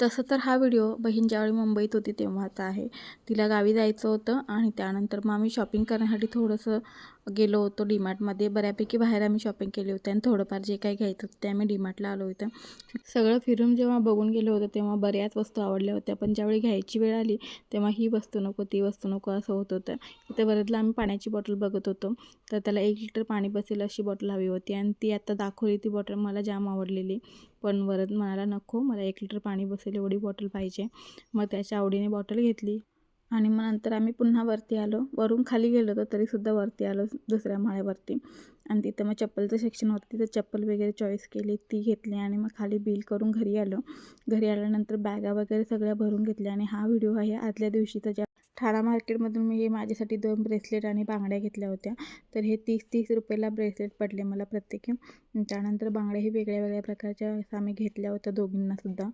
तसं तर हा व्हिडिओ बहीण ज्यावेळी मुंबईत होती तेव्हाचा आहे. तिला गावी जायचं होतं आणि त्यानंतर मग आम्ही शॉपिंग करण्यासाठी थोडंसं गेलो होतो डीमार्टमध्ये. बऱ्यापैकी बाहेर आम्ही शॉपिंग केली होती आणि थोडंफार जे काही घ्यायचं होतं ते आम्ही डीमार्टला आलो होतो. सगळं फिरून जेव्हा बघून गेलो होतो तेव्हा बऱ्याच वस्तू आवडल्या होत्या, पण ज्यावेळी घ्यायची वेळ आली तेव्हा ही वस्तू नको, ती वस्तू नको असं होत होतं. इथे बरेचदा आम्ही पाण्याची बॉटल बघत होतो, तर त्याला 1 लिटर पाणी बसेल अशी बॉटल हवी होती आणि ती आता दाखवली ती बॉटल मला जाम आवडलेली. पण वरद म्हणाला नको, मला 1 लिटर पाणी बसेल एवढी बॉटल पाहिजे. मग त्याच्या आवडीने बॉटल घेतली आणि मग नंतर आम्ही पुन्हा वरती आलो. वरून खाली गेलो होतो तरीसुद्धा वरती आलो दुसऱ्या माळ्यावरती आणि तिथं मग चप्पलचं सेक्शन होतं, तिथं चप्पल वगैरे चॉईस केली, ती घेतली आणि मग खाली बिल करून घरी आलो. घरी आल्यानंतर बॅगा वगैरे सगळ्या भरून घेतल्या आणि हा व्हिडिओ आहे आदल्या दिवशीचा. ठाणा मार्केटमधून मी हे माझ्यासाठी 2 ब्रेसलेट आणि बांगड्या घेतल्या होत्या. तर हे 30-30 रुपयाला ब्रेसलेट पडले मला प्रत्येकी. त्यानंतर बांगड्याही वेगळ्या वेगळ्या प्रकारच्या आम्ही घेतल्या होत्या दोघींनासुद्धा.